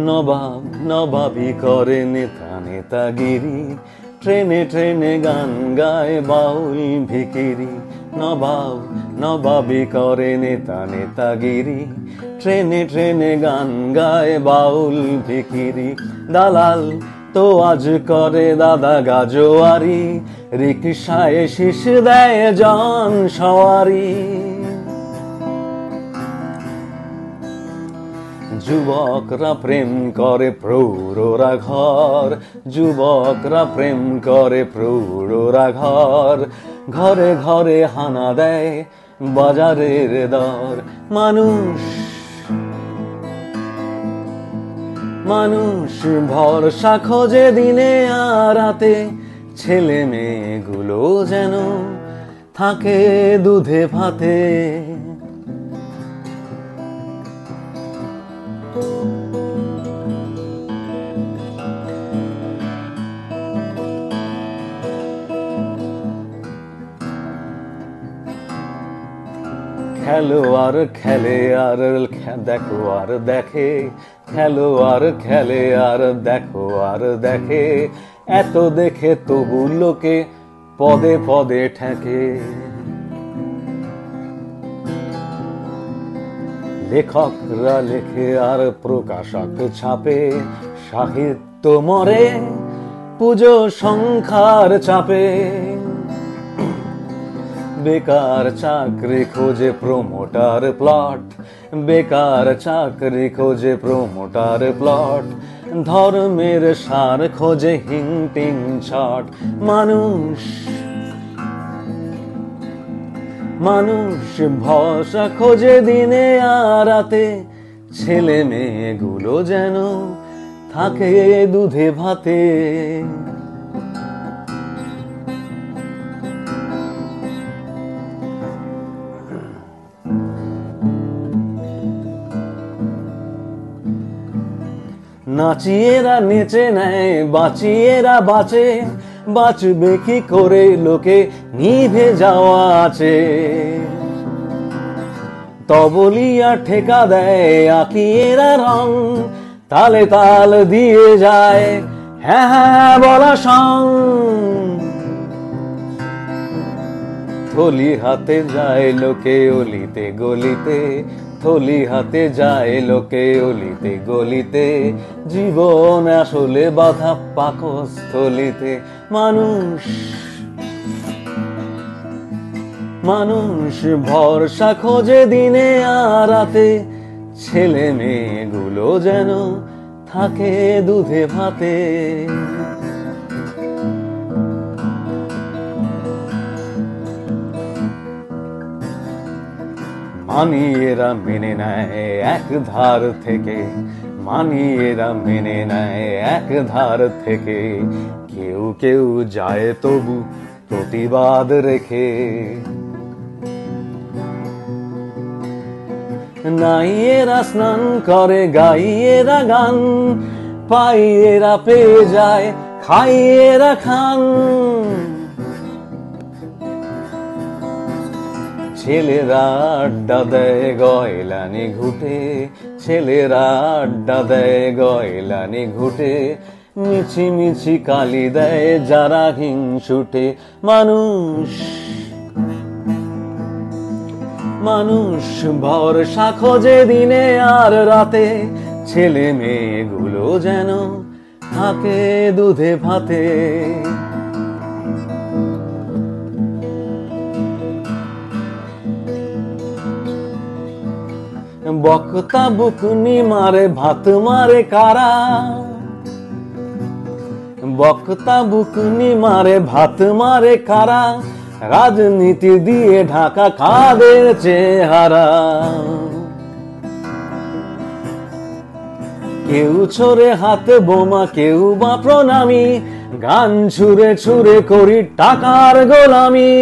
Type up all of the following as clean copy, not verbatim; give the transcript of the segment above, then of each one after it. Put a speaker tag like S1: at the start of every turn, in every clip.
S1: নবাব নবাবি করে নেতা নেতাগিরি, ট্রেনে ট্রেনে গান গায় বাউল ভিখিরি। নবাব নবাবি করে নেতা নেতাগিরি, ট্রেনে ট্রেনে গান গায় বাউল ভিখিরি। দালাল তো আজ করে দাদা গাজোয়ারি, রিকশায় শীষ দেয় জন সওয়ারি। যুবকরা প্রেম করে প্রৌঢ়রা ঘর, যুবকরা প্রেম করে প্রৌঢ়রা ঘর। ঘরে ঘরে হানা দেয় বাজারের দর। মানুষ মানুষ ভরসা খোঁজে দিনে আর রাতে, ছেলে মেয়েগুলো যেন থাকে দুধে ভাতে। খেলোয়াড় খেলে আর দেখো আর দেখে, খেলোয়াড় খেলে আর দেখো আর দেখে। এত দেখে তবু লোকে পদে পদে ঠেকে। লেখকরা লেখে আর প্রকাশক ছাপে, সাহিত্য মরে পুজো সংখ্যার চাপে। বেকার চাকরি খোঁজে প্রমোটার প্লট, বেকার চাকরি খোঁজে প্রমোটার প্লট। ধর্মের সার খোঁজে হিংটিং ছট। মানুষ মানুষ ভরসা খোঁজে দিনে আর রাতে, ছেলে মেয়েগুলো যেন থাকে দুধে ভাতে। নাচিয়েরা নেচে নেয়, বাঁচিয়েরা বাঁচে। বাঁচবে কি করে লোকে নিভে যাওয়া আছে। তবলিয়া ঠেকা দেয় আঁকিয়েরা রং, তালে তাল দিয়ে যায় হ্যাঁ হ্যাঁ বলা সং। থলি হাতে যায় লোকে অলিতে গলিতে, থলি হাতে যায় লোকে অলিতে গলিতে। জীবন আসলে বাধা পাকস্থলিতে। মানুষ মানুষ ভরসা খোঁজে দিনে আর রাতে, ছেলে মেয়েগুলো যেন থাকে দুধে ভাতে। মানিয়েরা মেনে নেয় এক ধার থেকে, মানিয়েরা মেনে নেয় এক ধার থেকে। কেউ কেউ যায় তবু প্রতিবাদ রেখে। নাইয়েরা স্নান করে, গাইয়েরা গান, পাইয়েরা পেয়ে যায়, খাইয়েরা খান। ছেলেরা আড্ডা দেয় গয়লানি ঘুটে, ছেলেরা আড্ডা দেয় গয়লানি ঘুটে। মিছি মিছি কালি দেয় যারা হিংসুটে। মানুষ মানুষ ভরসা খোঁজে দিনে আর রাতে, ছেলে মেয়েগুলো যেন থাকে দুধে ভাতে। বক্তা বুকনি মারে ভাত মারে কারা, বক্তা বুকনি মারে ভাত মারে কারা। রাজনীতি দিয়ে ঢাকা কাদের চেহারা। কেউ ছোড়ে হাতে বোমা, কেউ বা প্রণামী। গান ছুঁড়ে ছুঁড়ে করি টাকার গোলামি।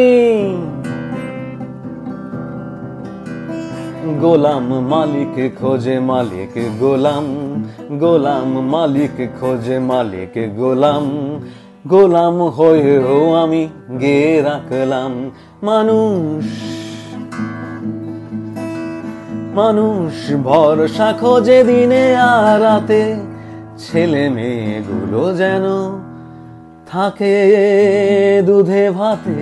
S1: গোলাম মালিক খোঁজে মালিক গোলাম, গোলাম মালিক খোঁজে মালিক গোলাম। গোলাম হয়েও আমি গেয়ে রাখলাম মানুষ মানুষ ভরসা খোঁজে দিনে আর রাতে, ছেলে মেয়েগুলো যেন থাকে দুধে ভাতে।